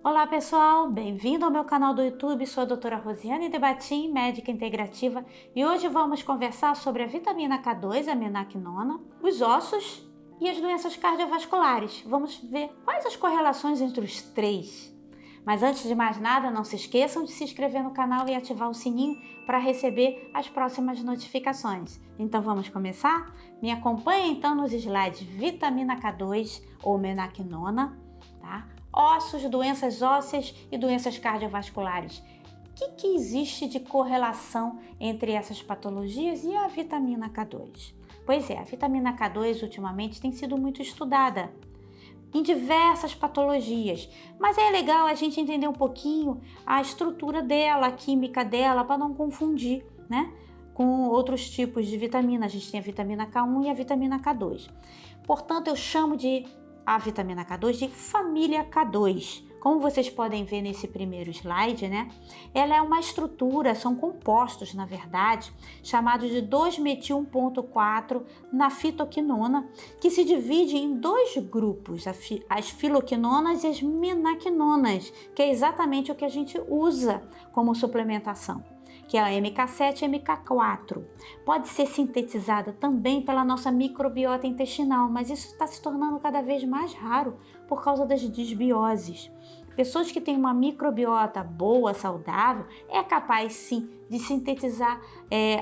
Olá pessoal, bem-vindo ao meu canal do YouTube, sou a doutora Rosiane de Batim, médica integrativa, e hoje vamos conversar sobre a vitamina K2, a menaquinona, os ossos e as doenças cardiovasculares. Vamos ver quais as correlações entre os três. Mas antes de mais nada, não se esqueçam de se inscrever no canal e ativar o sininho para receber as próximas notificações. Então vamos começar? Me acompanhe então nos slides vitamina K2 ou menaquinona, tá? Ossos, doenças ósseas e doenças cardiovasculares. O que existe de correlação entre essas patologias e a vitamina K2? Pois é, a vitamina K2 ultimamente tem sido muito estudada em diversas patologias, mas é legal a gente entender um pouquinho a estrutura dela, a química dela, para não confundir, né, com outros tipos de vitamina. A gente tem a vitamina K1 e a vitamina K2. Portanto, eu chamo a vitamina K2 de família K2. Como vocês podem ver nesse primeiro slide, né? Ela é uma estrutura, são compostos, na verdade, chamados de 2-metil-1,4 na fitoquinona, que se divide em dois grupos, as filoquinonas e as menaquinonas, que é exatamente o que a gente usa como suplementação, que é a MK7 e MK4. Pode ser sintetizada também pela nossa microbiota intestinal, mas isso está se tornando cada vez mais raro por causa das disbioses. Pessoas que têm uma microbiota boa, saudável, é capaz sim de sintetizar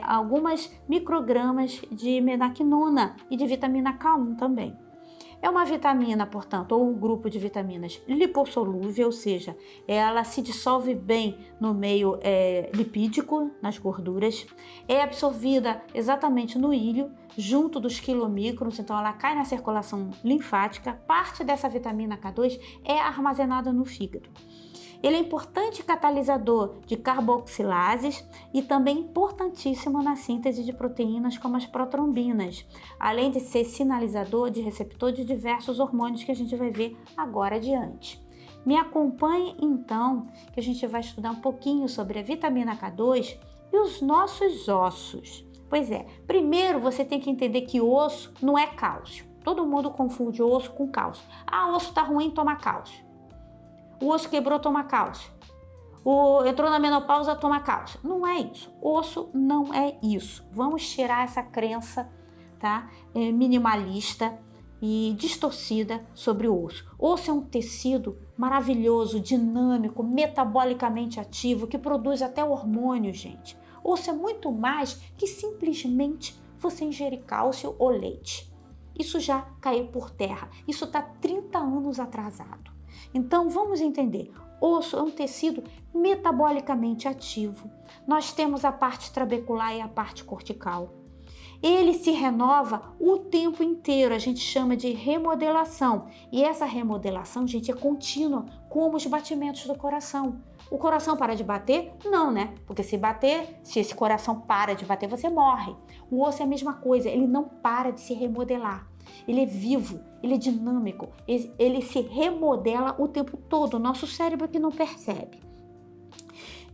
algumas microgramas de menaquinona e de vitamina K1 também. É uma vitamina, portanto, ou um grupo de vitaminas lipossolúvel, ou seja, ela se dissolve bem no meio lipídico, nas gorduras, é absorvida exatamente no íleo, junto dos quilomicrons, então ela cai na circulação linfática. Parte dessa vitamina K2 é armazenada no fígado. Ele é importante catalisador de carboxilases e também importantíssimo na síntese de proteínas como as protrombinas, além de ser sinalizador de receptor de diversos hormônios que a gente vai ver agora adiante. Me acompanhe então, que a gente vai estudar um pouquinho sobre a vitamina K2 e os nossos ossos. Pois é, primeiro você tem que entender que osso não é cálcio. Todo mundo confunde osso com cálcio. Ah, osso tá ruim, toma cálcio. O osso quebrou, toma cálcio. Entrou na menopausa, toma cálcio. Não é isso. Osso não é isso. Vamos tirar essa crença, tá? Minimalista e distorcida sobre o osso. Osso é um tecido maravilhoso, dinâmico, metabolicamente ativo, que produz até hormônio, gente. Osso é muito mais que simplesmente você ingerir cálcio ou leite. Isso já caiu por terra. Isso está 30 anos atrasado. Então vamos entender, osso é um tecido metabolicamente ativo. Nós temos a parte trabecular e a parte cortical. Ele se renova o tempo inteiro, a gente chama de remodelação. E essa remodelação, gente, é contínua, como os batimentos do coração. O coração para de bater? Não, né? Porque se esse coração para de bater, você morre. O osso é a mesma coisa, ele não para de se remodelar. Ele é vivo, ele é dinâmico, ele se remodela o tempo todo, o nosso cérebro que não percebe.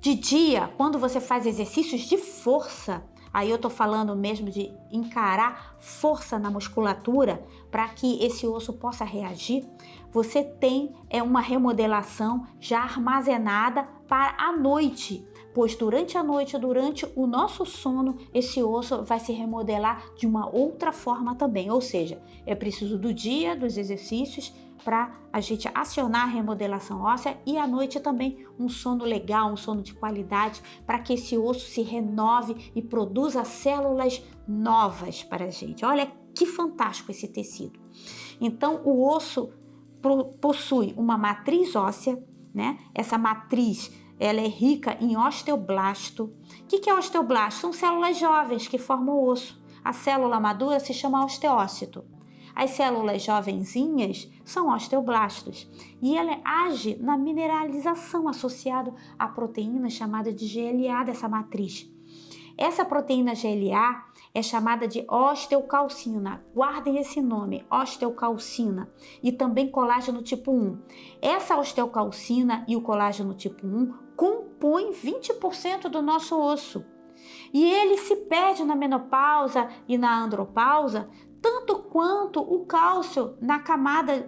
De dia, quando você faz exercícios de força, aí eu tô falando mesmo de encarar força na musculatura para que esse osso possa reagir, você tem uma remodelação já armazenada para a noite, pois durante a noite, durante o nosso sono, esse osso vai se remodelar de uma outra forma também, ou seja, é preciso do dia, dos exercícios, para a gente acionar a remodelação óssea e à noite também um sono legal, um sono de qualidade, para que esse osso se renove e produza células novas para a gente. Olha que fantástico esse tecido. Então, o osso possui uma matriz óssea, né? Essa matriz, ela é rica em osteoblasto. O que é osteoblasto? São células jovens que formam o osso. A célula madura se chama osteócito. As células jovenzinhas são osteoblastos e ela age na mineralização associada à proteína chamada de GLA dessa matriz. Essa proteína GLA é chamada de osteocalcina. Guardem esse nome, osteocalcina, e também colágeno tipo 1. Essa osteocalcina e o colágeno tipo 1 compõem 20% do nosso osso. E ele se perde na menopausa e na andropausa tanto quanto o cálcio na camada,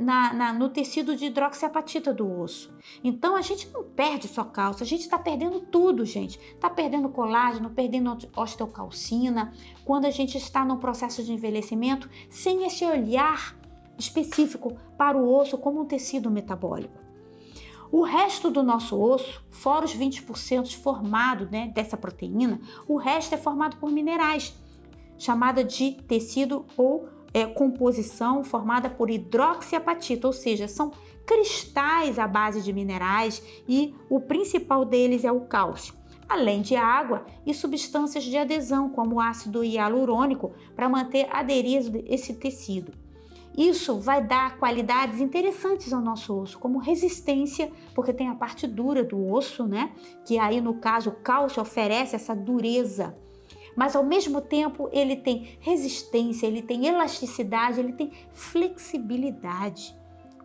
no tecido de hidroxiapatita do osso. Então a gente não perde só cálcio, a gente está perdendo tudo, gente. Está perdendo colágeno, perdendo osteocalcina, quando a gente está no processo de envelhecimento sem esse olhar específico para o osso como um tecido metabólico. O resto do nosso osso, fora os 20% formado, dessa proteína, o resto é formado por minerais, chamada de tecido ou composição formada por hidroxiapatita, ou seja, são cristais à base de minerais e o principal deles é o cálcio, além de água e substâncias de adesão, como o ácido hialurônico, para manter aderido esse tecido. Isso vai dar qualidades interessantes ao nosso osso, como resistência, porque tem a parte dura do osso, que aí no caso o cálcio oferece essa dureza. Mas ao mesmo tempo ele tem resistência, ele tem elasticidade, ele tem flexibilidade.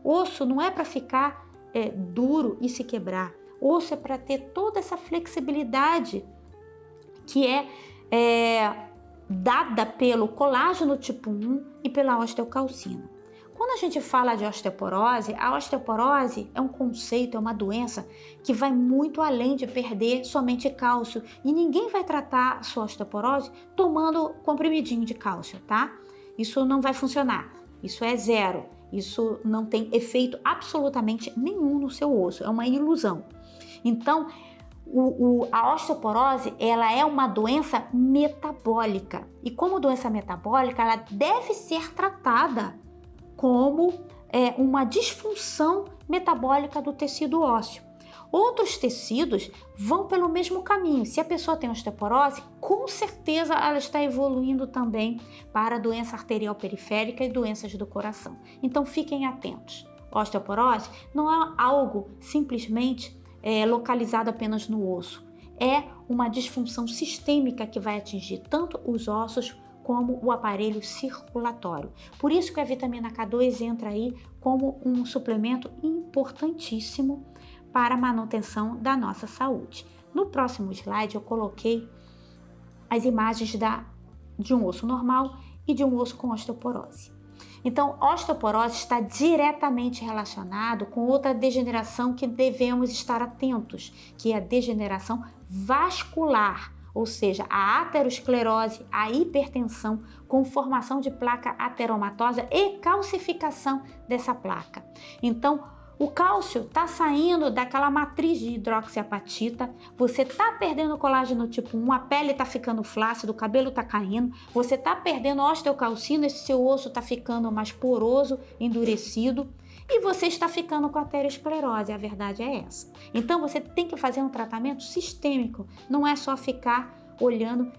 Osso não é para ficar duro e se quebrar. Osso é para ter toda essa flexibilidade que é dada pelo colágeno tipo 1 e pela osteocalcina. Quando a gente fala de osteoporose, a osteoporose é um conceito, é uma doença que vai muito além de perder somente cálcio. E ninguém vai tratar a sua osteoporose tomando comprimidinho de cálcio, tá? Isso não vai funcionar. Isso é zero. Isso não tem efeito absolutamente nenhum no seu osso. É uma ilusão. Então, a osteoporose, ela é uma doença metabólica. E como doença metabólica, ela deve ser tratada como uma disfunção metabólica do tecido ósseo. Outros tecidos vão pelo mesmo caminho. Se a pessoa tem osteoporose, com certeza ela está evoluindo também para doença arterial periférica e doenças do coração. Então fiquem atentos. Osteoporose não é algo simplesmente localizado apenas no osso. É uma disfunção sistêmica que vai atingir tanto os ossos como o aparelho circulatório. Por isso que a vitamina K2 entra aí como um suplemento importantíssimo para a manutenção da nossa saúde. No próximo slide eu coloquei as imagens de um osso normal e de um osso com osteoporose. Então, osteoporose está diretamente relacionado com outra degeneração que devemos estar atentos, que é a degeneração vascular, ou seja, a aterosclerose, a hipertensão com formação de placa ateromatosa e calcificação dessa placa. Então, o cálcio está saindo daquela matriz de hidroxiapatita, você está perdendo colágeno tipo 1, a pele está ficando flácida, o cabelo está caindo, você está perdendo osteocalcina, esse seu osso está ficando mais poroso, endurecido, e você está ficando com aterosclerose, a verdade é essa. Então você tem que fazer um tratamento sistêmico, não é só ficar olhando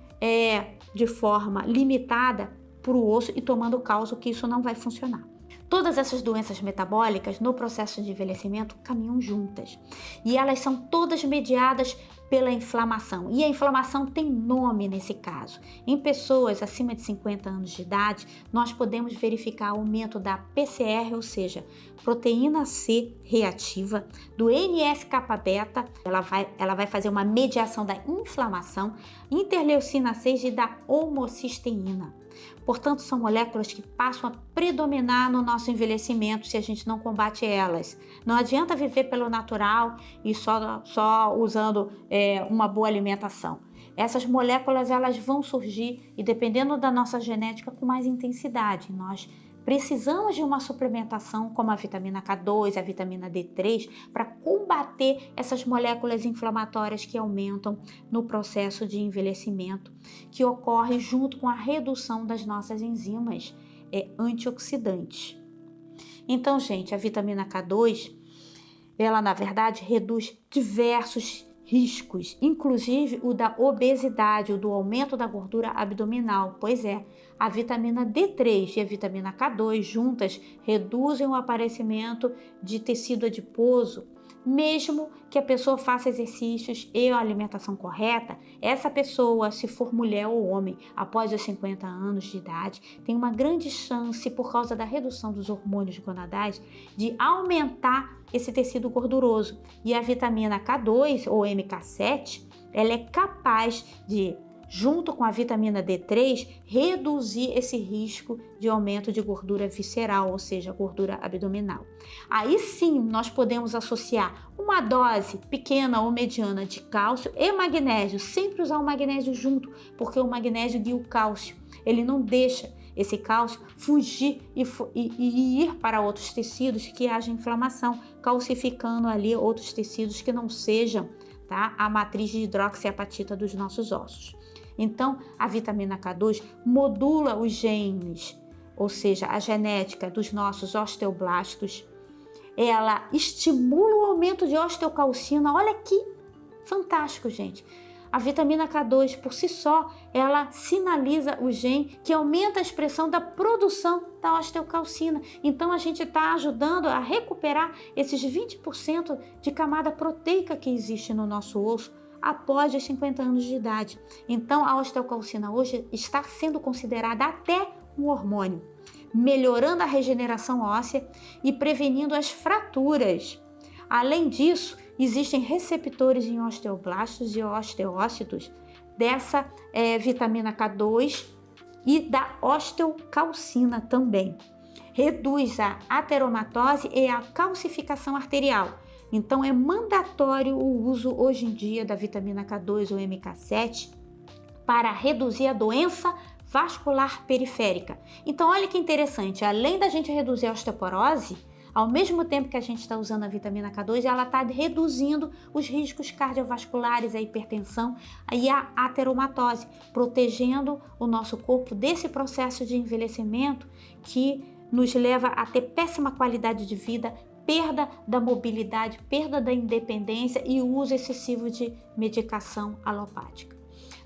de forma limitada para o osso e tomando cálcio, que isso não vai funcionar. Todas essas doenças metabólicas no processo de envelhecimento caminham juntas e elas são todas mediadas pela inflamação. E a inflamação tem nome nesse caso. Em pessoas acima de 50 anos de idade, nós podemos verificar aumento da PCR, ou seja, proteína C reativa, do NF-κ-beta, ela vai fazer uma mediação da inflamação, interleucina 6 e da homocisteína. Portanto, são moléculas que passam a predominar no nosso envelhecimento se a gente não combate elas. Não adianta viver pelo natural e só usando uma boa alimentação. Essas moléculas elas vão surgir e dependendo da nossa genética com mais intensidade. Nós precisamos de uma suplementação como a vitamina K2, a vitamina D3 para combater essas moléculas inflamatórias que aumentam no processo de envelhecimento, que ocorre junto com a redução das nossas enzimas antioxidantes. Então, gente, a vitamina K2, ela na verdade reduz diversos riscos, inclusive o da obesidade, o do aumento da gordura abdominal. Pois é, a vitamina D3 e a vitamina K2 juntas reduzem o aparecimento de tecido adiposo. Mesmo que a pessoa faça exercícios e a alimentação correta, essa pessoa, se for mulher ou homem, após os 50 anos de idade, tem uma grande chance, por causa da redução dos hormônios gonadais, de aumentar esse tecido gorduroso. E a vitamina K2 ou MK7, ela é capaz de junto com a vitamina D3, reduzir esse risco de aumento de gordura visceral, ou seja, gordura abdominal. Aí sim, nós podemos associar uma dose pequena ou mediana de cálcio e magnésio, sempre usar o magnésio junto, porque o magnésio guia o cálcio, ele não deixa esse cálcio fugir e ir para outros tecidos que haja inflamação, calcificando ali outros tecidos que não sejam, tá, a matriz de hidroxiapatita dos nossos ossos. Então, a vitamina K2 modula os genes, ou seja, a genética dos nossos osteoblastos. Ela estimula o aumento de osteocalcina. Olha que fantástico, gente. A vitamina K2, por si só, ela sinaliza o gene que aumenta a expressão da produção da osteocalcina. Então, a gente está ajudando a recuperar esses 20% de camada proteica que existe no nosso osso após os 50 anos de idade. Então, a osteocalcina hoje está sendo considerada até um hormônio, melhorando a regeneração óssea e prevenindo as fraturas. Além disso, existem receptores em osteoblastos e osteócitos dessa vitamina K2 e da osteocalcina também. Reduz a ateromatose e a calcificação arterial. Então, é mandatório o uso hoje em dia da vitamina K2 ou MK7 para reduzir a doença vascular periférica. Então, olha que interessante, além da gente reduzir a osteoporose, ao mesmo tempo que a gente está usando a vitamina K2, ela está reduzindo os riscos cardiovasculares, a hipertensão e a ateromatose, protegendo o nosso corpo desse processo de envelhecimento que nos leva a ter péssima qualidade de vida, perda da mobilidade, perda da independência e uso excessivo de medicação alopática.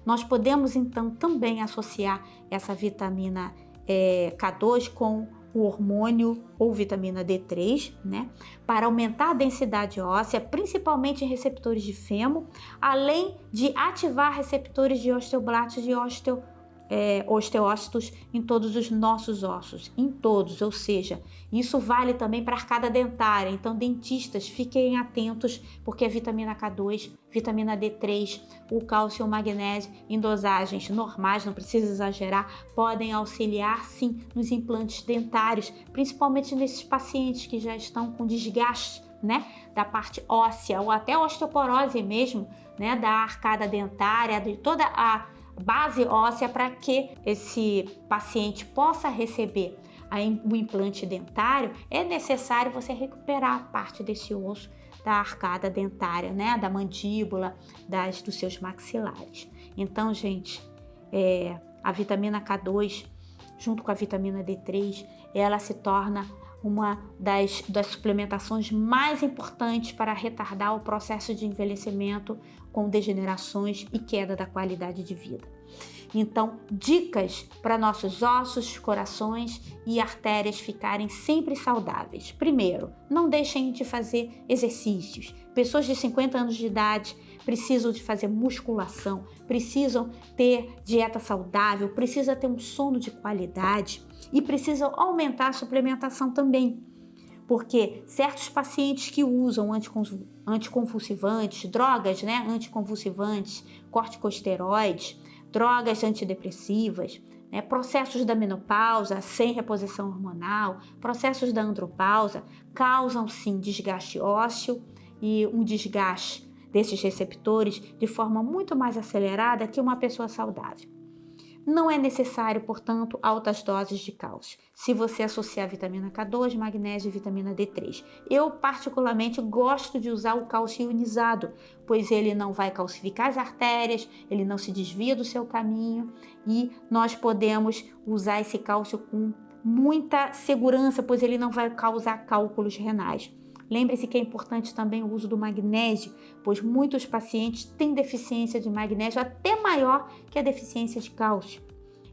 Nós podemos então também associar essa vitamina K2 com o hormônio ou vitamina D3, né, para aumentar a densidade óssea, principalmente em receptores de fêmur, além de ativar receptores de osteoblastos e osteócitos em todos os nossos ossos, em todos, ou seja, isso vale também para a arcada dentária. Então, dentistas, fiquem atentos, porque a vitamina K2, vitamina D3, o cálcio e o magnésio em dosagens normais, não precisa exagerar, podem auxiliar sim nos implantes dentários, principalmente nesses pacientes que já estão com desgaste, né, da parte óssea ou até osteoporose mesmo, né, da arcada dentária, de toda a base óssea, para que esse paciente possa receber o implante dentário. É necessário você recuperar parte desse osso da arcada dentária, né, da mandíbula, dos seus maxilares. Então, gente, a vitamina K2 junto com a vitamina D3, ela se torna uma das suplementações mais importantes para retardar o processo de envelhecimento com degenerações e queda da qualidade de vida. Então, dicas para nossos ossos, corações e artérias ficarem sempre saudáveis. Primeiro, não deixem de fazer exercícios. Pessoas de 50 anos de idade precisam de fazer musculação, precisam ter dieta saudável, precisam ter um sono de qualidade e precisam aumentar a suplementação também. Porque certos pacientes que usam anticonvulsivantes, drogas, né, anticonvulsivantes, corticosteroides, drogas antidepressivas, né, processos da menopausa sem reposição hormonal, processos da andropausa, causam sim desgaste ósseo e um desgaste desses receptores de forma muito mais acelerada que uma pessoa saudável. Não é necessário, portanto, altas doses de cálcio, se você associar vitamina K2, magnésio e vitamina D3. Eu, particularmente, gosto de usar o cálcio ionizado, pois ele não vai calcificar as artérias, ele não se desvia do seu caminho e nós podemos usar esse cálcio com muita segurança, pois ele não vai causar cálculos renais. Lembre-se que é importante também o uso do magnésio, pois muitos pacientes têm deficiência de magnésio até maior que a deficiência de cálcio.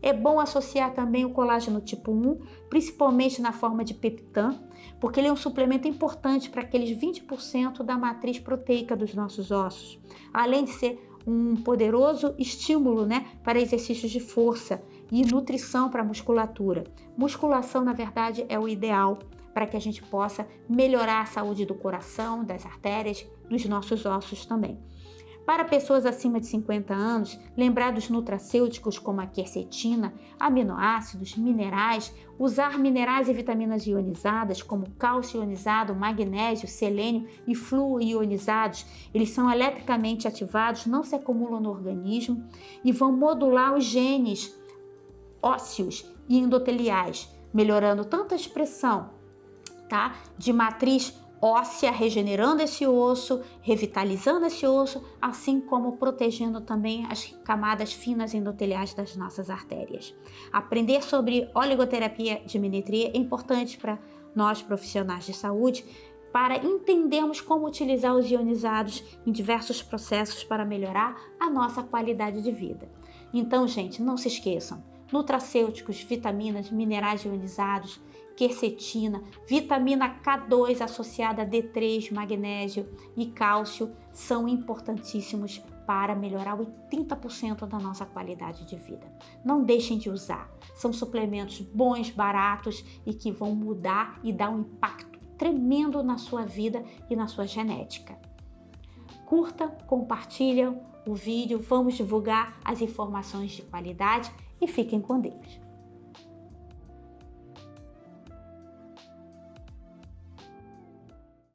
É bom associar também o colágeno tipo 1, principalmente na forma de peptã, porque ele é um suplemento importante para aqueles 20% da matriz proteica dos nossos ossos, além de ser um poderoso estímulo, né, para exercícios de força e nutrição para a musculatura. Musculação, na verdade, é o ideal para que a gente possa melhorar a saúde do coração, das artérias, dos nossos ossos também. Para pessoas acima de 50 anos, lembrar dos nutracêuticos como a quercetina, aminoácidos, minerais, usar minerais e vitaminas ionizadas como cálcio ionizado, magnésio, selênio e flúor ionizados. Eles são eletricamente ativados, não se acumulam no organismo e vão modular os genes ósseos e endoteliais, melhorando tanto a expressão, tá, de matriz óssea, regenerando esse osso, revitalizando esse osso, assim como protegendo também as camadas finas endoteliais das nossas artérias. Aprender sobre oligoterapia de Menetria é importante para nós profissionais de saúde, para entendermos como utilizar os ionizados em diversos processos para melhorar a nossa qualidade de vida. Então, gente, não se esqueçam, nutracêuticos, vitaminas, minerais ionizados, quercetina, vitamina K2 associada a D3, magnésio e cálcio são importantíssimos para melhorar 80% da nossa qualidade de vida. Não deixem de usar. São suplementos bons, baratos e que vão mudar e dar um impacto tremendo na sua vida e na sua genética. Curta, compartilha o vídeo, vamos divulgar as informações de qualidade e fiquem com Deus.